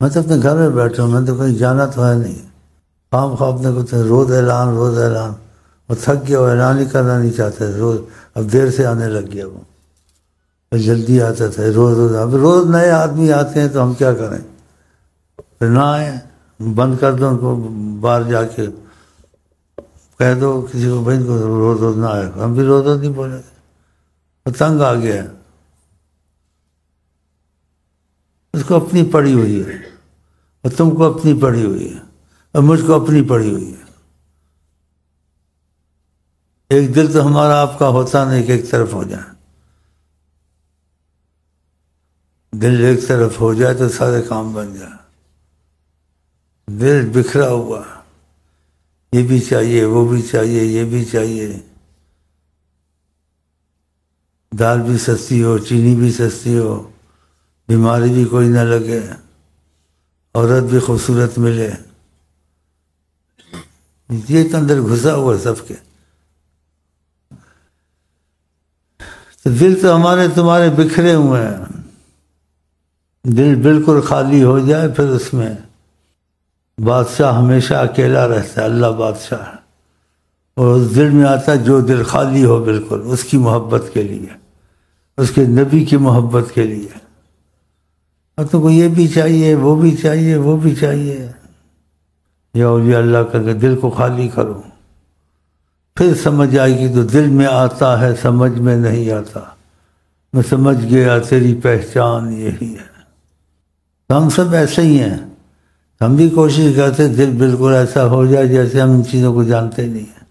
میں تو اپنے گھر میں بیٹھا ہوں، میں تو کہیں جانا تو ہے نہیں، خام خواب نے کو روز اعلان روز اعلان، وہ تھک گیا، وہ اعلان ہی کرنا نہیں چاہتے روز، اب دیر سے آنے لگ گیا وہ جلدی آتا تھا روز، اب روز نئے آدمی آتے ہیں تو ہم کیا کریں، پھر نہ آئیں، بند کر دو ان کو، باہر جا کے کہہ دو کسی کو بھائی کو روز نہ آئے، ہم بھی روز نہیں بولے، تنگ آ گیا، اس کو اپنی پڑی ہوئی ہے، اور تم کو اپنی پڑی ہوئی ہے، اور مجھ کو اپنی پڑی ہوئی ہے۔ ایک دل تو ہمارا آپ کا ہوتا نہیں کہ ایک طرف ہو جائے، دل ایک طرف ہو جائے تو سارے کام بن جائے، دل بکھرا ہوا، یہ بھی چاہیے وہ بھی چاہیے یہ بھی چاہیے، دال بھی سستی ہو، چینی بھی سستی ہو، بیماری بھی کوئی نہ لگے، عورت بھی خوبصورت ملے، یہ تو اندر گھسا ہوا سب کے، تو دل تو ہمارے تمہارے بکھرے ہوئے ہیں، دل بالکل خالی ہو جائے پھر اس میں بادشاہ ہمیشہ اکیلا رہتا ہے، اللہ بادشاہ ہے، اور اس دل میں آتا ہے جو دل خالی ہو بالکل اس کی محبت کے لیے، اس کے نبی کی محبت کے لیے، اور تم کو یہ بھی چاہیے وہ بھی چاہیے وہ بھی چاہیے، یا اولیاء اللہ کا کہ دل کو خالی کرو، پھر سمجھ آئے گی، تو دل میں آتا ہے سمجھ میں نہیں آتا، میں سمجھ گیا تیری پہچان یہی ہے۔ تو ہم سب ایسے ہی ہیں، ہم بھی کوشش کرتے دل بالکل ایسا ہو جائے جیسے ہم ان چیزوں کو جانتے نہیں ہیں،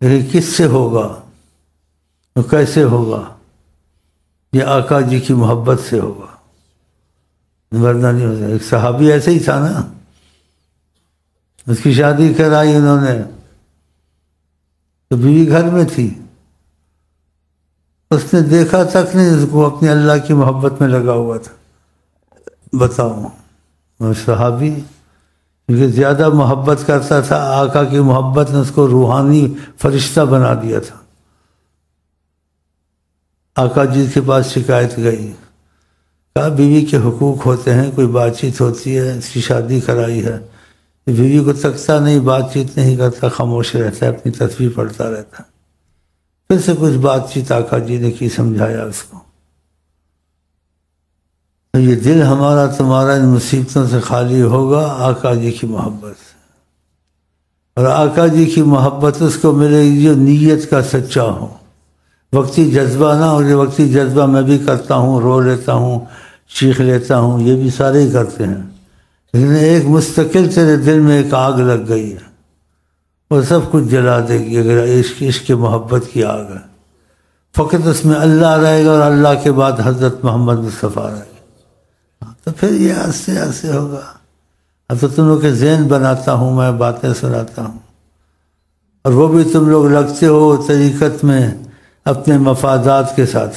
لیکن کس سے ہوگا، تو کیسے ہوگا، یہ آقا جی کی محبت سے ہوگا، ورنہ نہیں ہوتا۔ ایک صحابی ایسے ہی تھا نا، اس کی شادی کرائی انہوں نے تو بیوی گھر میں تھی، اس نے دیکھا تک نہیں اس کو، اپنے اللہ کی محبت میں لگا ہوا تھا، بتاؤ، اور صحابی کیونکہ زیادہ محبت کرتا تھا، آقا کی محبت نے اس کو روحانی فرشتہ بنا دیا تھا۔ آقا جی کے پاس شکایت گئی، کہا بیوی کے حقوق ہوتے ہیں، کوئی بات چیت ہوتی ہے، اس کی شادی کرائی ہے، بیوی کو تکتا نہیں، بات چیت نہیں کرتا، خاموش رہتا ہے، اپنی تصویر پڑھتا رہتا ہے۔ پھر سے کچھ بات چیت آقا جی نے کی، سمجھایا اس کو، تو یہ دل ہمارا تمہارا ان مصیبتوں سے خالی ہوگا آقا جی کی محبت سے، اور آقا جی کی محبت اس کو ملے گی جو نیت کا سچا ہو، وقتی جذبہ نہ ہو، جو وقتی جذبہ میں بھی کرتا ہوں، رو لیتا ہوں، چیخ لیتا ہوں، یہ بھی سارے ہی کرتے ہیں، لیکن ایک مستقل تیرے دل میں ایک آگ لگ گئی ہے، وہ سب کچھ جلا دے گی، اگر عشق کی محبت کی آگ ہے، فقط اس میں اللہ رہے گا، اور اللہ کے بعد حضرت محمد مصطفیٰ رہے گا، تو پھر یہ آہستہ آہستہ ہوگا۔ اب تو تم لوگ کے ذہن بناتا ہوں میں، باتیں سناتا ہوں، اور وہ بھی تم لوگ لگتے ہو طریقت میں اپنے مفادات کے ساتھ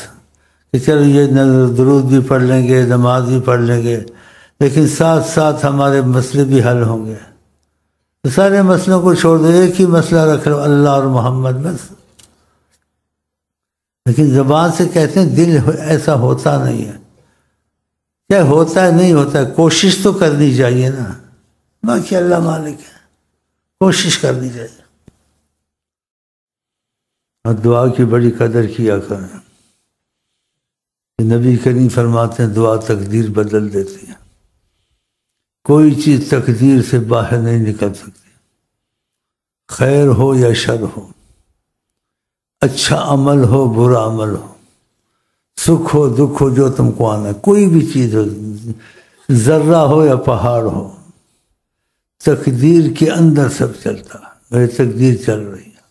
کہ چلو یہ درود بھی پڑھ لیں گے، نماز بھی پڑھ لیں گے، لیکن ساتھ ساتھ ہمارے مسئلے بھی حل ہوں گے، تو سارے مسئلوں کو چھوڑ دو، ایک ہی مسئلہ رکھ لو، اللہ اور محمد بس۔ لیکن زبان سے کہتے ہیں، دل ایسا ہوتا نہیں ہے، کیا ہوتا ہے نہیں ہوتا ہے، کوشش تو کرنی چاہیے نا، باقی اللہ مالک ہے، کوشش کرنی چاہیے، اور دعا کی بڑی قدر کیا کریں، نبی کریم فرماتے ہیں دعا تقدیر بدل دیتی ہے، کوئی چیز تقدیر سے باہر نہیں نکل سکتی، خیر ہو یا شر ہو، اچھا عمل ہو برا عمل ہو، سکھ ہو دکھ ہو، جو تم کو آنا، کوئی بھی چیز ہو، ذرہ ہو یا پہاڑ ہو، تقدیر کے اندر سب چلتا ہے، میری تقدیر چل رہی ہے،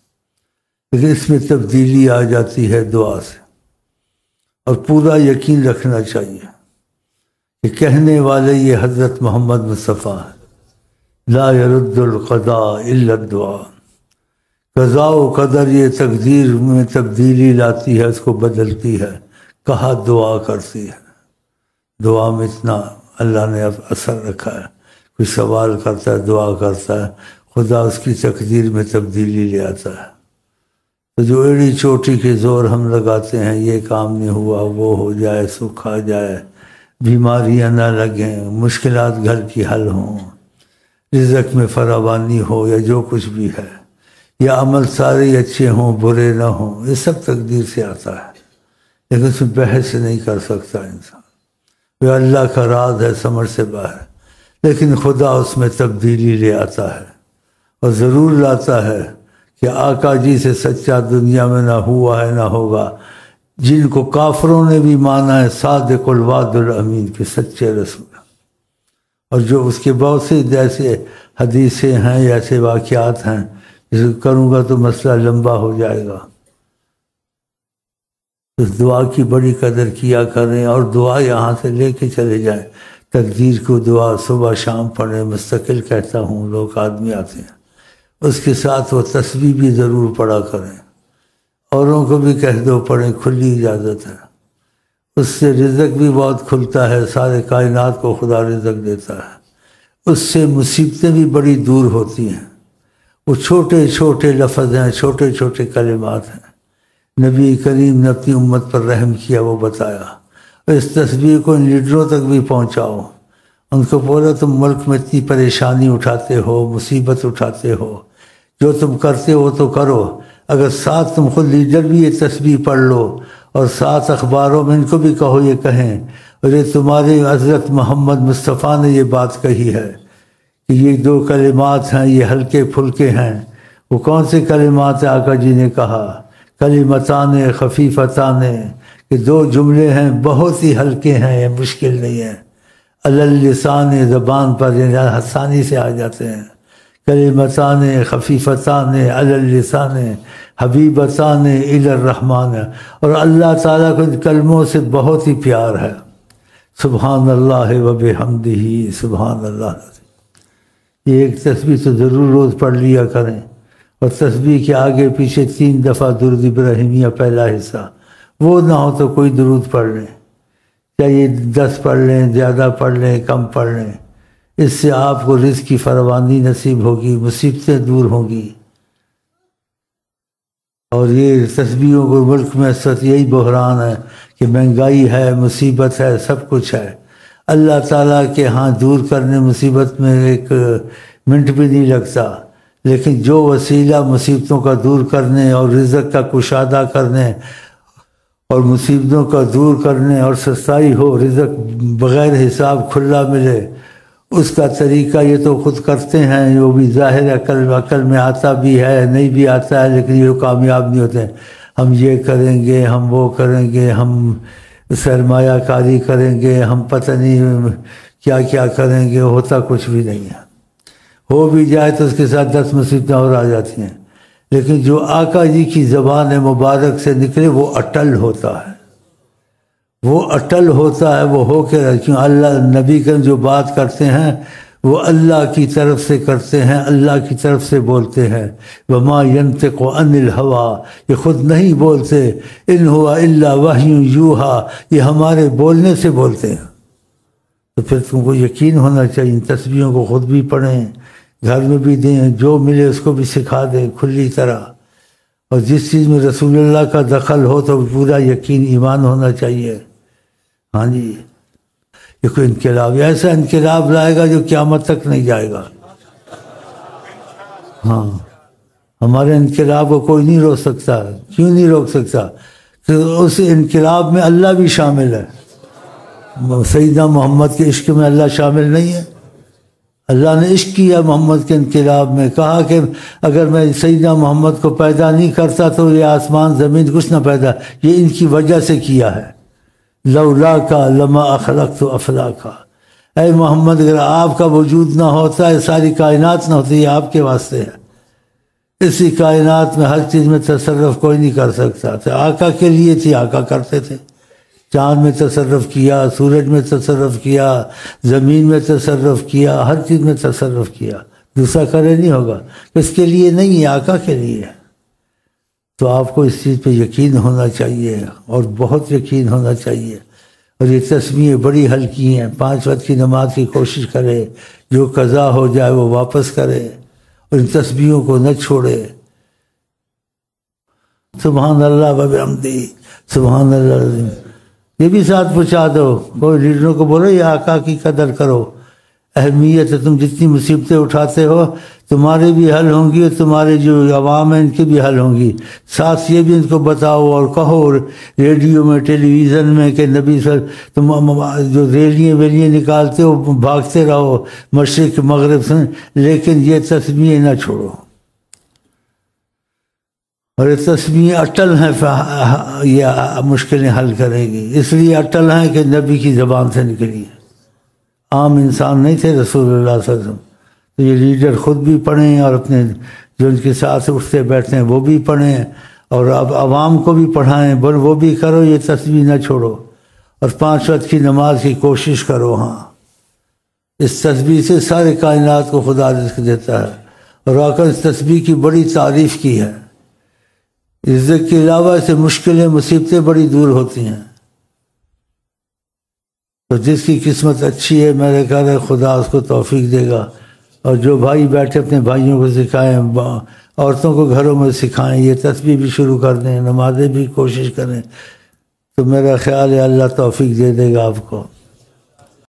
لیکن اس میں تبدیلی آ جاتی ہے دعا سے، اور پورا یقین رکھنا چاہیے کہ کہنے والے یہ حضرت محمد مصطفیٰ ہے، لا يرد القضاء الا الدعاء، قضاء و قدر یہ تقدیر میں تبدیلی لاتی ہے، اس کو بدلتی ہے، کہا دعا کرتی ہے، دعا میں اتنا اللہ نے اب اثر رکھا ہے، کوئی سوال کرتا ہے، دعا کرتا ہے، خدا اس کی تقدیر میں تبدیلی لے آتا ہے۔ تو جو ایڑی چوٹی کے زور ہم لگاتے ہیں، یہ کام نہیں ہوا، وہ ہو جائے، سکھ آ جائے، بیماریاں نہ لگیں، مشکلات گھر کی حل ہوں، رزق میں فراوانی ہو یا جو کچھ بھی ہے، یا عمل سارے اچھے ہوں برے نہ ہوں، یہ سب تقدیر سے آتا ہے، لیکن اس میں بحث نہیں کر سکتا انسان، وہ اللہ کا راز ہے سمجھ سے باہر، لیکن خدا اس میں تبدیلی لے آتا ہے اور ضرور لاتا ہے کہ آقا جی سے سچا دنیا میں نہ ہوا ہے نہ ہوگا، جن کو کافروں نے بھی مانا ہے صادق الوعد الامین کے سچے رسول، اور جو اس کے بہت سے ایسے حدیثیں ہیں یا ایسے واقعات ہیں جسے کروں گا تو مسئلہ لمبا ہو جائے گا۔ اس دعا کی بڑی قدر کیا کریں اور دعا یہاں سے لے کے چلے جائیں، تقدیر کو دعا صبح شام پڑھیں، مستقل کہتا ہوں، لوگ آدمی آتے ہیں، اس کے ساتھ وہ تسبیح بھی ضرور پڑھا کریں، اوروں کو بھی کہہ دو پڑھیں، کھلی اجازت ہے، اس سے رزق بھی بہت کھلتا ہے، سارے کائنات کو خدا رزق دیتا ہے، اس سے مصیبتیں بھی بڑی دور ہوتی ہیں، وہ چھوٹے چھوٹے لفظ ہیں، چھوٹے چھوٹے کلمات ہیں، نبی کریم نے اپنی امت پر رحم کیا، وہ بتایا، اور اس تسبیح کو ان لیڈروں تک بھی پہنچاؤ، ان کو بولو تم ملک میں اتنی پریشانی اٹھاتے ہو، مصیبت اٹھاتے ہو، جو تم کرتے ہو تو کرو، اگر ساتھ تم خود لیڈر بھی یہ تسبیح پڑھ لو اور ساتھ اخباروں میں ان کو بھی کہو یہ کہیں، اور یہ تمہارے حضرت محمد مصطفیٰ نے یہ بات کہی ہے کہ یہ دو کلمات ہیں، یہ ہلکے پھلکے ہیں، وہ کون سے کلمات ہیں؟ آقا جی نے کہا کلمتان خفیفتان، کہ دو جملے ہیں بہت ہی ہلکے ہیں، یہ مشکل نہیں ہے، علی اللسان، زبان پر آسانی سے آ جاتے ہیں، کلمتان خفیفتان علی اللسان حبیبتان الی الرحمن، اور اللہ تعالیٰ کو ان کلموں سے بہت ہی پیار ہے، سبحان اللہ و بحمدہ سبحان اللہ۔ یہ ایک تسبیح تو ضرور روز پڑھ لیا کریں، اور تسبیح کے آگے پیچھے 3 دفعہ درود ابراہیمیہ پہلا حصہ، وہ نہ ہو تو کوئی درود پڑھ لیں، چاہیے 10 پڑھ لیں، زیادہ پڑھ لیں، کم پڑھ لیں، اس سے آپ کو رزق کی فراوانی نصیب ہوگی، مصیبتیں دور ہوں گی۔ اور یہ تسبیحوں کو ملک میں اس وقت یہی بحران ہے کہ مہنگائی ہے، مصیبت ہے، سب کچھ ہے، اللہ تعالیٰ کے ہاں دور کرنے مصیبت میں 1 منٹ بھی نہیں لگتا، لیکن جو وسیلہ مصیبتوں کا دور کرنے اور رزق کا کشادہ کرنے اور مصیبتوں کا دور کرنے اور سستائی ہو، رزق بغیر حساب کھلا ملے، اس کا طریقہ یہ تو خود کرتے ہیں، وہ بھی ظاہر عقل میں آتا بھی ہے، نہیں بھی آتا ہے، لیکن یہ کامیاب نہیں ہوتے ہیں، ہم یہ کریں گے، ہم وہ کریں گے، ہم سرمایہ کاری کریں گے، ہم پتہ نہیں کیا کیا کریں گے، ہوتا کچھ بھی نہیں ہے، ہو بھی جائے تو اس کے ساتھ 10 مصیبتیں اور آ جاتی ہیں، لیکن جو آقا جی کی زبان مبارک سے نکلے وہ اٹل ہوتا ہے، وہ اٹل ہوتا ہے، وہ ہو کے کیوں اللہ نبی کے جو بات کرتے ہیں وہ اللہ کی طرف سے کرتے ہیں، اللہ کی طرف سے بولتے ہیں، وما ينطق عن الهوى، یہ خود نہیں بولتے، ان هو الا وحی یوحى، یہ ہمارے بولنے سے بولتے ہیں، تو پھر تم کو یقین ہونا چاہیے، ان تسبیحوں کو خود بھی پڑھیں، گھر میں بھی دیں، جو ملے اس کو بھی سکھا دیں کھلی طرح، اور جس چیز میں رسول اللہ کا دخل ہو تو پورا یقین ایمان ہونا چاہیے۔ ہاں جی، یہ کوئی انقلاب، ایسا انقلاب لائے گا جو قیامت تک نہیں جائے گا۔ ہاں، ہمارے انقلاب کو کوئی نہیں روک سکتا، کیوں نہیں روک سکتا؟ کہ اس انقلاب میں اللہ بھی شامل ہے، سیدنا محمد کے عشق میں اللہ شامل نہیں ہے؟ اللہ نے عشق کیا محمد کے انقلاب میں، کہا کہ اگر میں سیدنا محمد کو پیدا نہیں کرتا تو یہ آسمان زمین کچھ نہ پیدا، یہ ان کی وجہ سے کیا ہے، لولا کا لما اخلقت افلاکا، اے محمد اگر آپ کا وجود نہ ہوتا ہے ساری کائنات نہ ہوتی، یہ آپ کے واسطے ہے، اسی کائنات میں ہر چیز میں تصرف کوئی نہیں کر سکتا تھا، آقا کے لیے تھی، آقا کرتے تھے، چاند میں تصرف کیا، سورج میں تصرف کیا، زمین میں تصرف کیا، ہر چیز میں تصرف کیا، دوسرا کرے نہیں ہوگا، اس کے لیے نہیں ہے، آقا کے لیے ہے۔ تو آپ کو اس چیز پہ یقین ہونا چاہیے، اور بہت یقین ہونا چاہیے، اور یہ تسبیحیں بڑی ہلکی ہیں، 5 وقت کی نماز کی کوشش کرے، جو قضا ہو جائے وہ واپس کرے، اور ان تسبیحوں کو نہ چھوڑے، سبحان اللہ و بحمدہ سبحان اللہ العظیم، یہ بھی ساتھ پہنچا دو. کوئی لیڈروں کو بولو یہ آقا کی قدر کرو، اہمیت ہے، تم جتنی مصیبتیں اٹھاتے ہو تمہارے بھی حل ہوں گی اور تمہارے جو عوام ہیں ان کی بھی حل ہوں گی. ساتھ یہ بھی ان کو بتاؤ اور کہو ریڈیو میں ٹیلی ویژن میں کہ نبی صلی اللہ علیہ وسلم تم جو ریلیاں ویلیاں نکالتے ہو بھاگتے رہو مشرق مغرب سے، لیکن یہ تسبیح نہ چھوڑو. اور یہ تسبیح اٹل ہیں، یہ مشکلیں حل کریں گی. اس لیے اٹل ہیں کہ نبی کی زبان سے نکلی ہے، عام انسان نہیں تھے رسول اللہ صلی اللہ علیہ وسلم. تو یہ لیڈر خود بھی پڑھیں اور اپنے جو ان کے ساتھ اٹھتے بیٹھتے ہیں وہ بھی پڑھیں اور اب عوام کو بھی پڑھائیں. بول وہ بھی کرو، یہ تسبیح نہ چھوڑو اور 5 وقت کی نماز کی کوشش کرو. ہاں اس تسبیح سے سارے کائنات کو خدا رزق دیتا ہے. اور واقعا اس تسبیح کی بڑی تعریف کی ہے. عزت کے علاوہ سے مشکلیں مصیبتیں بڑی دور ہوتی ہیں. تو جس کی قسمت اچھی ہے میرے خیال ہے خدا اس کو توفیق دے گا. اور جو بھائی بیٹھے اپنے بھائیوں کو سکھائیں، عورتوں کو گھروں میں سکھائیں، یہ تسبیح بھی شروع کر دیں، نمازیں بھی کوشش کریں، تو میرا خیال ہے اللہ توفیق دے گا آپ کو.